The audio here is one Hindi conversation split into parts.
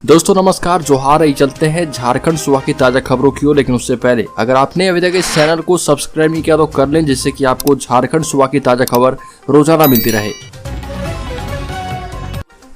दोस्तों नमस्कार, जोहार। ही चलते हैं झारखंड सुबह की ताजा खबरों की ओर। लेकिन उससे पहले अगर आपने अभी तक इस चैनल को सब्सक्राइब नहीं किया तो कर लें, जिससे कि आपको झारखंड सुबह की ताजा खबर रोजाना मिलती रहे।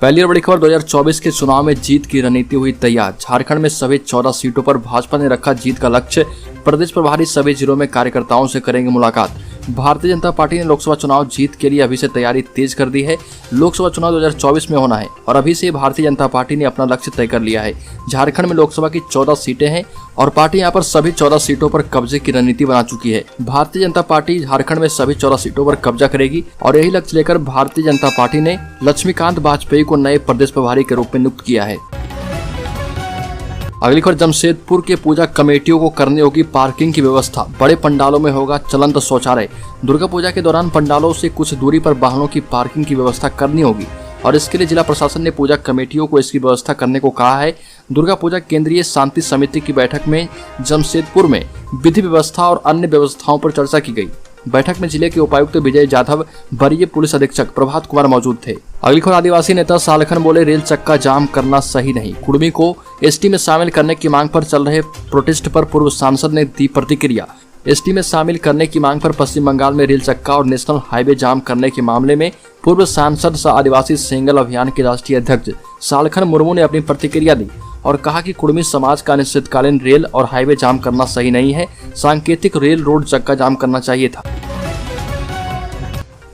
पहली और बड़ी खबर, 2024 के चुनाव में जीत की रणनीति हुई तैयार। झारखंड में सभी 14 सीटों पर भाजपा ने रखा जीत का लक्ष्य। प्रदेश प्रभारी सभी जिलों में कार्यकर्ताओं से करेंगे मुलाकात। भारतीय जनता पार्टी ने लोकसभा चुनाव जीत के लिए अभी से तैयारी तेज कर दी है। लोकसभा चुनाव 2024 में होना है और अभी से भारतीय जनता पार्टी ने अपना लक्ष्य तय कर लिया है। झारखंड में लोकसभा की 14 सीटें हैं और पार्टी यहां पर सभी 14 सीटों पर कब्जे की रणनीति बना चुकी है। भारतीय जनता पार्टी झारखंड में सभी 14 सीटों पर कब्जा करेगी और यही लक्ष्य लेकर भारतीय जनता पार्टी ने लक्ष्मीकांत वाजपेयी को नए प्रदेश प्रभारी के रूप में नियुक्त किया है। अगली खबर, जमशेदपुर के पूजा कमेटियों को करनी होगी पार्किंग की व्यवस्था। बड़े पंडालों में होगा चलंत शौचालय। दुर्गा पूजा के दौरान पंडालों से कुछ दूरी पर वाहनों की पार्किंग की व्यवस्था करनी होगी और इसके लिए जिला प्रशासन ने पूजा कमेटियों को इसकी व्यवस्था करने को कहा है। दुर्गा पूजा केंद्रीय शांति समिति की बैठक में जमशेदपुर में विधि व्यवस्था और अन्य व्यवस्थाओं पर चर्चा की गई। बैठक में जिले के उपायुक्त विजय जाधव, वरीय पुलिस अधीक्षक प्रभात कुमार मौजूद थे। अगली खबर, आदिवासी नेता सालखन बोले रेल चक्का जाम करना सही नहीं। कुर्मी को एसटी में शामिल करने की मांग पर चल रहे प्रोटेस्ट पर पूर्व सांसद ने दी प्रतिक्रिया। एसटी में शामिल करने की मांग पर पश्चिम बंगाल में रेल चक्का और नेशनल हाईवे जाम करने के मामले में पूर्व सांसद सह आदिवासी सेंगल अभियान के राष्ट्रीय अध्यक्ष सालखन मुर्मू ने अपनी प्रतिक्रिया दी और कहा कि कुर्मी समाज का अनिश्चितकालीन रेल और हाईवे जाम करना सही नहीं है। सांकेतिक रेल रोड चक्का जाम करना चाहिए था।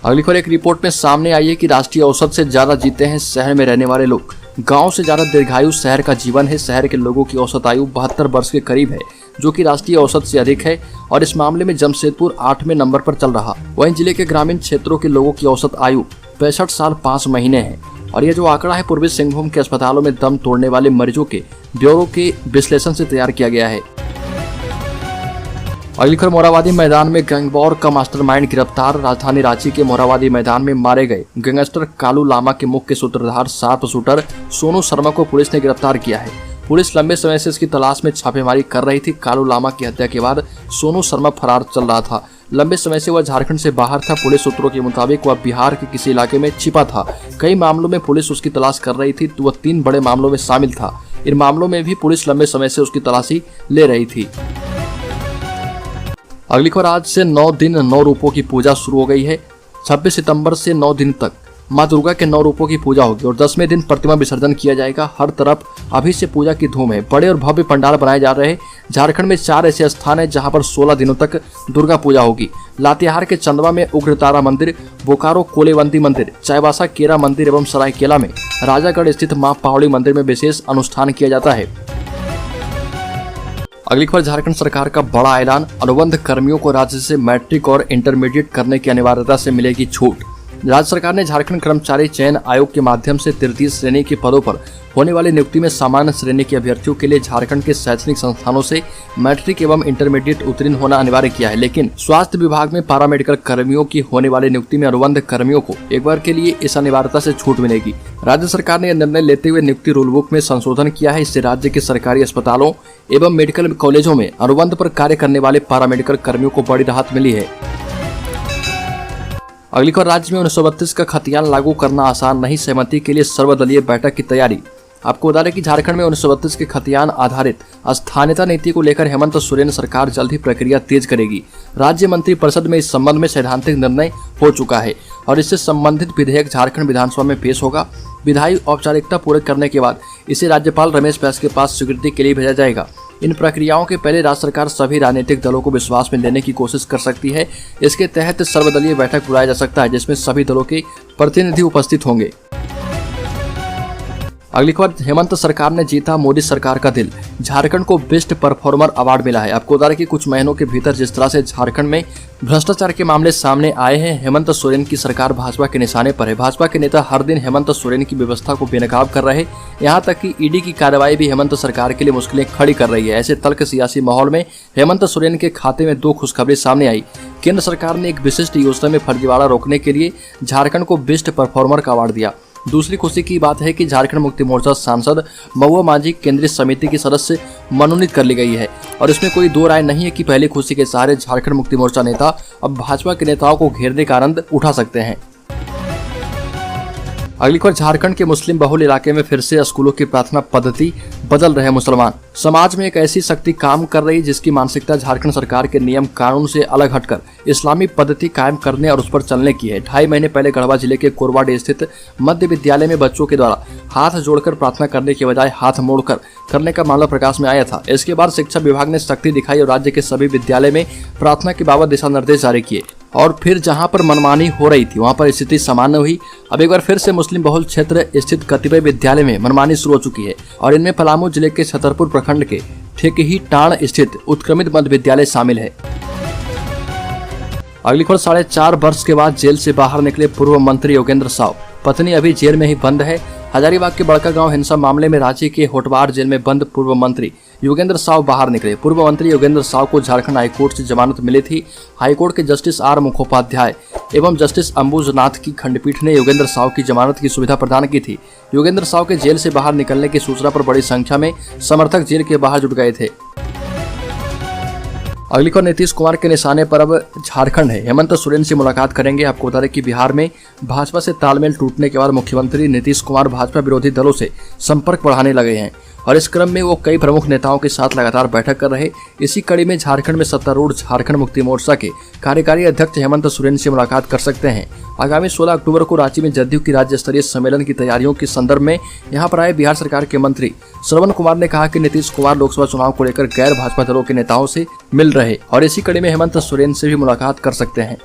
अगली खबर, एक रिपोर्ट में सामने आई है कि राष्ट्रीय औसत से ज्यादा जीते हैं शहर में रहने वाले लोग। गांव से ज्यादा दीर्घायु शहर का जीवन है। शहर के लोगों की औसत आयु 72 वर्ष के करीब है, जो कि राष्ट्रीय औसत से अधिक है और इस मामले में जमशेदपुर 8वें नंबर पर चल रहा। वहीं जिले के ग्रामीण क्षेत्रों के लोगों की औसत आयु 65 साल 5 महीने है और यह जो आंकड़ा है पूर्वी सिंहभूम के अस्पतालों में दम तोड़ने वाले मरीजों के ब्यूरो के विश्लेषण से तैयार किया गया है। अगली खबर, मोरहाबादी मैदान में गैंगवॉर का मास्टरमाइंड गिरफ्तार। राजधानी रांची के मोरहाबादी मैदान में मारे गए गैंगस्टर कालू लामा के मुख्य सूत्रधार शार्प शूटर सोनू शर्मा को पुलिस ने गिरफ्तार किया है। पुलिस लंबे समय से इसकी तलाश में छापेमारी कर रही थी। कालू लामा की हत्या के बाद सोनू शर्मा फरार चल रहा था। लंबे समय से वह झारखंड से बाहर था। पुलिस सूत्रों के मुताबिक वह बिहार के किसी इलाके में छिपा था। कई मामलों में पुलिस उसकी तलाश कर रही थी तो वह 3 बड़े मामलों में शामिल था। इन मामलों में भी पुलिस लंबे समय से उसकी तलाशी ले रही थी। अगली खबर, आज से 9 दिन 9 रूपों की पूजा शुरू हो गई है। 26 सितंबर से 9 दिन तक मां दुर्गा के 9 रूपों की पूजा होगी और 10वें दिन प्रतिमा विसर्जन किया जाएगा। हर तरफ अभी से पूजा की धूम है। बड़े और भव्य पंडाल बनाए जा रहे हैं। झारखंड में 4 ऐसे स्थान हैं जहां पर 16 दिनों तक दुर्गा पूजा होगी। लातेहार के चंदवा में उग्रतारा मंदिर, बोकारो कोलेवंती मंदिर, चाईबासा केरा मंदिर एवं सरायकेला में राजागढ़ स्थित मां पावड़ी मंदिर में विशेष अनुष्ठान किया जाता है। अगली खबर, झारखंड सरकार का बड़ा ऐलान। अनुबंध कर्मियों को राज्य से मैट्रिक और इंटरमीडिएट करने की अनिवार्यता से मिलेगी छूट। राज्य सरकार ने झारखंड कर्मचारी चयन आयोग के माध्यम से तृतीय श्रेणी के पदों पर होने वाली नियुक्ति में सामान्य श्रेणी के अभ्यर्थियों के लिए झारखंड के शैक्षणिक संस्थानों से मैट्रिक एवं इंटरमीडिएट उत्तीर्ण होना अनिवार्य किया है। लेकिन स्वास्थ्य विभाग में पैरामेडिकल कर्मियों की होने वाली नियुक्ति में अनुबंध कर्मियों को एक बार के लिए इस अनिवार्यता से छूट मिलेगी। राज्य सरकार ने यह निर्णय लेते हुए नियुक्ति रूल बुक में संशोधन किया है। इससे राज्य के सरकारी अस्पतालों एवं मेडिकल कॉलेजों में अनुबंध पर कार्य करने वाले पैरामेडिकल कर्मियों को बड़ी राहत मिली है। अगली खबर, राज्य में 1932 का खतियान लागू करना आसान नहीं। सहमति के लिए सर्वदलीय बैठक की तैयारी। आपको बता दें कि झारखंड में 1932 के खतियान आधारित स्थानीयता नीति को लेकर हेमंत सोरेन सरकार जल्द ही प्रक्रिया तेज करेगी। राज्य मंत्री परिषद में इस संबंध में सैद्धांतिक निर्णय हो चुका है और इससे संबंधित विधेयक झारखंड विधानसभा में पेश होगा। विधायी औपचारिकता पूरे करने के बाद इसे राज्यपाल रमेश बैस के पास स्वीकृति के लिए भेजा जाएगा। इन प्रक्रियाओं के पहले राज्य सरकार सभी राजनीतिक दलों को विश्वास में लेने की कोशिश कर सकती है। इसके तहत सर्वदलीय बैठक बुलाया जा सकता है जिसमें सभी दलों के प्रतिनिधि उपस्थित होंगे। अगली खबर, हेमंत सरकार ने जीता मोदी सरकार का दिल। झारखंड को बेस्ट परफॉर्मर अवार्ड मिला है। आपको बता दें कि कुछ महीनों के भीतर जिस तरह से झारखंड में भ्रष्टाचार के मामले सामने आए हैं, हेमंत सोरेन की सरकार भाजपा के निशाने पर है। भाजपा के नेता हर दिन हेमंत सोरेन की व्यवस्था को बेनकाब कर रहे, यहाँ तक कि ईडी की कार्रवाई भी हेमंत सरकार के लिए मुश्किलें खड़ी कर रही है। ऐसे तल्ख सियासी माहौल में हेमंत सोरेन के खाते में 2 खुशखबरी सामने आई। केंद्र सरकार ने एक विशिष्ट योजना में फर्जीवाड़ा रोकने के लिए झारखंड को बेस्ट परफॉर्मर का अवार्ड दिया। दूसरी खुशी की बात है कि झारखंड मुक्ति मोर्चा सांसद महुआ माझी केंद्रीय समिति की सदस्य मनोनीत कर ली गई है और इसमें कोई दो राय नहीं है कि पहली खुशी के सहारे झारखंड मुक्ति मोर्चा नेता अब भाजपा के नेताओं को घेरने का आनंद उठा सकते हैं। अगली खबर, झारखंड के मुस्लिम बहुल इलाके में फिर से स्कूलों की प्रार्थना पद्धति बदल रहे मुसलमान। समाज में एक ऐसी शक्ति काम कर रही जिसकी मानसिकता झारखंड सरकार के नियम कानून से अलग हटकर इस्लामी पद्धति कायम करने और उस पर चलने की है। 2.5 महीने पहले गढ़वा जिले के कोरवाडी स्थित मध्य विद्यालय में बच्चों के द्वारा हाथ जोड़कर प्रार्थना करने के बजाय हाथ मोड़कर करने का मामला प्रकाश में आया था। इसके बाद शिक्षा विभाग ने सख्ती दिखाई और राज्य के सभी विद्यालय में प्रार्थना के बाबत दिशा निर्देश जारी किए और फिर जहां पर मनमानी हो रही थी वहां पर स्थिति सामान्य हुई। अब एक बार फिर से मुस्लिम बहुल क्षेत्र स्थित कतिपय विद्यालय में मनमानी शुरू हो चुकी है और इनमें पलामू जिले के छतरपुर प्रखंड के ठेकही टाण स्थित उत्क्रमित मध्य विद्यालय शामिल है। अगली खबर, 4.5 वर्ष के बाद जेल से बाहर निकले पूर्व मंत्री योगेंद्र साव। पत्नी अभी जेल में ही बंद है। हजारीबाग के बड़का गांव हिंसा मामले में रांची के होटवार जेल में बंद पूर्व मंत्री योगेंद्र साव बाहर निकले। पूर्व मंत्री योगेंद्र साव को झारखंड हाईकोर्ट से जमानत मिली थी। हाईकोर्ट के जस्टिस आर मुखोपाध्याय एवं जस्टिस अंबुजनाथ की खंडपीठ ने योगेंद्र साव की जमानत की सुविधा प्रदान की थी। योगेंद्र साव के जेल से बाहर निकलने की सूचना पर बड़ी संख्या में समर्थक जेल के बाहर जुट गए थे। अगली खबर, नीतीश कुमार के निशाने पर अब झारखंड है। हेमंत सोरेन से मुलाकात करेंगे। आपको बता दें कि बिहार में भाजपा से तालमेल टूटने के बाद मुख्यमंत्री नीतीश कुमार भाजपा विरोधी दलों से संपर्क बढ़ाने लगे हैं और इस क्रम में वो कई प्रमुख नेताओं के साथ लगातार बैठक कर रहे। इसी कड़ी में झारखंड में सत्तारूढ़ झारखंड मुक्ति मोर्चा के कार्यकारी अध्यक्ष हेमंत सोरेन से मुलाकात कर सकते हैं। आगामी 16 अक्टूबर को रांची में जदयू की राज्य स्तरीय सम्मेलन की तैयारियों के संदर्भ में यहां पर आए बिहार सरकार के मंत्री श्रवण कुमार ने कहा कि नीतीश कुमार लोकसभा चुनाव को लेकर गैर भाजपा दलों के नेताओं से मिल रहे और इसी कड़ी में हेमंत सोरेन से भी मुलाकात कर सकते हैं।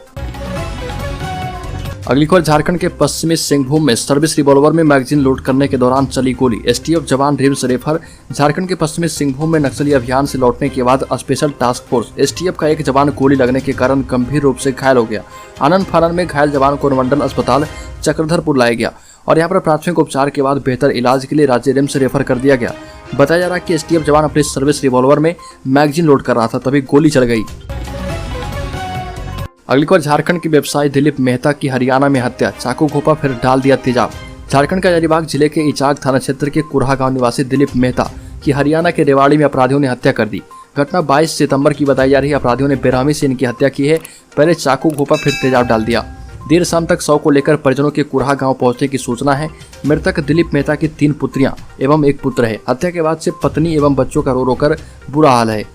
अगली खबर, झारखंड के पश्चिमी सिंहभूम में सर्विस रिवॉल्वर में मैगजीन लोड करने के दौरान चली गोली। एसटीएफ जवान रिम्स रेफर। झारखंड के पश्चिमी सिंहभूम में नक्सली अभियान से लौटने के बाद स्पेशल टास्क फोर्स एसटीएफ का एक जवान गोली लगने के कारण गंभीर रूप से घायल हो गया। आनंद फानन में घायल जवान को अनुमंडल अस्पताल चक्रधरपुर लाया गया और यहाँ पर प्राथमिक उपचार के बाद बेहतर इलाज के लिए राज्य रिम्स रेफर कर दिया गया। बताया जा रहा है कि एसटीएफ जवान अपनी सर्विस रिवॉल्वर में मैगजीन लोड कर रहा था, तभी गोली चल गई। अगली खबर, झारखंड के व्यवसायी दिलीप मेहता की हरियाणा में हत्या। चाकू घोंपा फिर डाल दिया तेजाब। झारखंड के हजारीबाग जिले के इचाक थाना क्षेत्र के कुरहा गांव निवासी दिलीप मेहता की हरियाणा के रेवाड़ी में अपराधियों ने हत्या कर दी। घटना 22 सितंबर की बताई जा रही है। अपराधियों ने बेरहमी से इनकी हत्या की है। पहले चाकू घोंपा फिर तेजाब डाल दिया। देर शाम तक शव को लेकर परिजनों के कुरहा गांव पहुंचने की सूचना है। मृतक दिलीप मेहता की 3 पुत्रियां एवं 1 पुत्र है। हत्या के बाद से पत्नी एवं बच्चों का रो रो कर बुरा हाल है।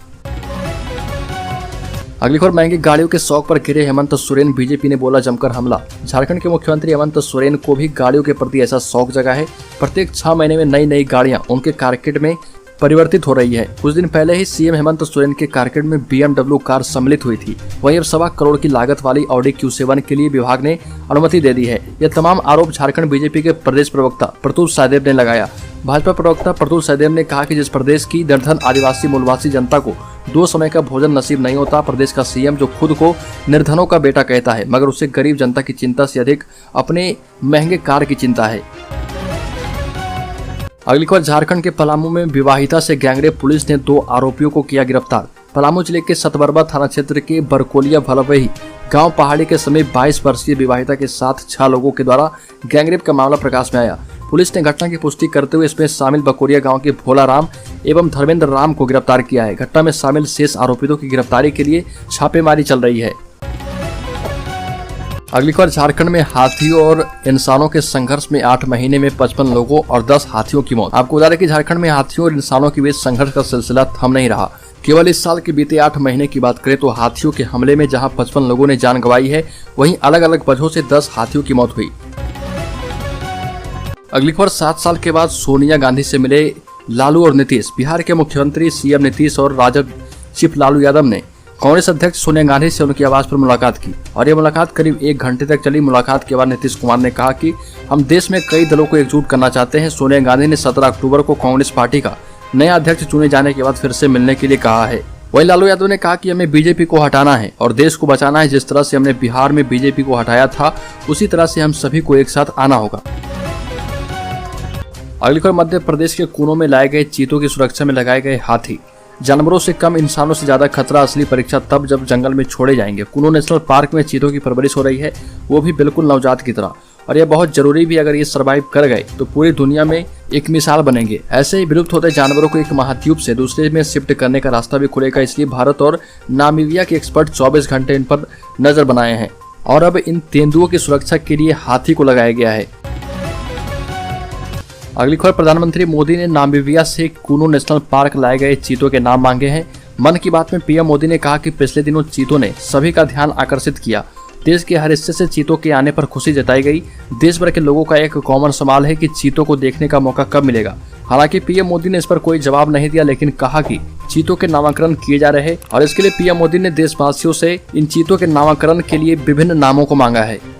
अगली खबर, महंगी गाड़ियों के शौक पर गिरे हेमंत सोरेन। बीजेपी ने बोला जमकर हमला। झारखंड के मुख्यमंत्री हेमंत सोरेन को भी गाड़ियों के प्रति ऐसा शौक जगा है। प्रत्येक 6 महीने में नई नई गाड़ियां उनके कारकेट में परिवर्तित हो रही है। कुछ दिन पहले ही सीएम हेमंत सोरेन के कारकेट में BMW कार सम्मिलित हुई थी। वहीं अब 1.25 करोड़ की लागत वाली ऑडी Q7 के लिए विभाग ने अनुमति दे दी है। यह तमाम आरोप झारखंड बीजेपी के प्रदेश प्रवक्ता प्रतुल सहदेव ने लगाया। भाजपा प्रवक्ता प्रतुल सहदेव ने कहा कि जिस प्रदेश की निर्धन आदिवासी मूलवासी जनता को 2 समय का भोजन नसीब नहीं होता, प्रदेश का सीएम जो खुद को निर्धनों का बेटा कहता है, मगर उसे गरीब जनता की चिंता से अधिक अपने महंगे कार की चिंता है। अगली खबर, झारखंड के पलामू में विवाहिता से गैंगरेप। पुलिस ने 2 आरोपियों को किया गिरफ्तार। पलामू जिले के सतबरबा थाना क्षेत्र के बरकोलिया भलवही गांव पहाड़ी के समीप 22 वर्षीय विवाहिता के साथ 6 लोगों के द्वारा गैंगरेप का मामला प्रकाश में आया। पुलिस ने घटना की पुष्टि करते हुए इसमें शामिल बकोरिया गांव के भोला राम एवं धर्मेंद्र राम को गिरफ्तार किया है। घटना में शामिल शेष आरोपितों की गिरफ्तारी के लिए छापेमारी चल रही है। अगली खबर, झारखंड में हाथियों और इंसानों के संघर्ष में 8 महीने में 55 लोगों और 10 हाथियों की मौत। आपको बता दें कि झारखंड में हाथियों और इंसानों के बीच संघर्ष का सिलसिला थम नहीं रहा। केवल इस साल के बीते 8 महीने की बात करें तो हाथियों के हमले में जहां 55 लोगों ने जान गंवाई है, वहीं अलग अलग वजहों से 10 हाथियों की मौत हुई। अगली खबर, 7 साल के बाद सोनिया गांधी से मिले लालू और नीतीश। बिहार के मुख्यमंत्री सीएम नीतीश और राजद चीफ लालू यादव ने कांग्रेस अध्यक्ष सोनिया गांधी से उनकी आवास पर मुलाकात की और यह मुलाकात करीब 1 घंटे तक चली। मुलाकात के बाद नीतीश कुमार ने कहा कि हम देश में कई दलों को एकजुट करना चाहते हैं। सोनिया गांधी ने 17 अक्टूबर को कांग्रेस पार्टी का नया अध्यक्ष चुने जाने के बाद फिर से मिलने के लिए कहा है। वहीं लालू यादव ने कहा कि हमें बीजेपी को हटाना है और देश को बचाना है। जिस तरह से हमने बिहार में बीजेपी को हटाया था, उसी तरह से हम सभी को एक साथ आना होगा। अगली खबर, मध्य प्रदेश के कोनों में लाए गए चीतों की सुरक्षा में लगाए गए हाथी। जानवरों से कम, इंसानों से ज्यादा खतरा। असली परीक्षा तब जब जंगल में छोड़े जाएंगे। कुनो नेशनल पार्क में चीतों की परवरिश हो रही है, वो भी बिल्कुल नवजात की तरह, और यह बहुत जरूरी भी। अगर ये सर्वाइव कर गए तो पूरी दुनिया में एक मिसाल बनेंगे। ऐसे ही विलुप्त होते जानवरों को एक महाद्वीप से दूसरे में शिफ्ट करने का रास्ता भी खुलेगा। इसलिए भारत और नामीबिया के एक्सपर्ट 24 घंटे इन पर नजर बनाए हैं और अब इन तेंदुओं की सुरक्षा के लिए हाथी को लगाया गया है। अगली खबर, प्रधानमंत्री मोदी ने नामीबिया से कूनो नेशनल पार्क लाए गए चीतों के नाम मांगे हैं। मन की बात में पीएम मोदी ने कहा कि पिछले दिनों चीतों ने सभी का ध्यान आकर्षित किया। देश के हर हिस्से से चीतों के आने पर खुशी जताई गई। देश भर के लोगों का एक कॉमन सवाल है कि चीतों को देखने का मौका कब मिलेगा। हालांकि पीएम मोदी ने इस पर कोई जवाब नहीं दिया, लेकिन कहा कि चीतों के नामकरण किए जा रहे हैं और इसके लिए पीएम मोदी ने देशवासियों से इन चीतों के नामकरण के लिए विभिन्न नामों को मांगा है।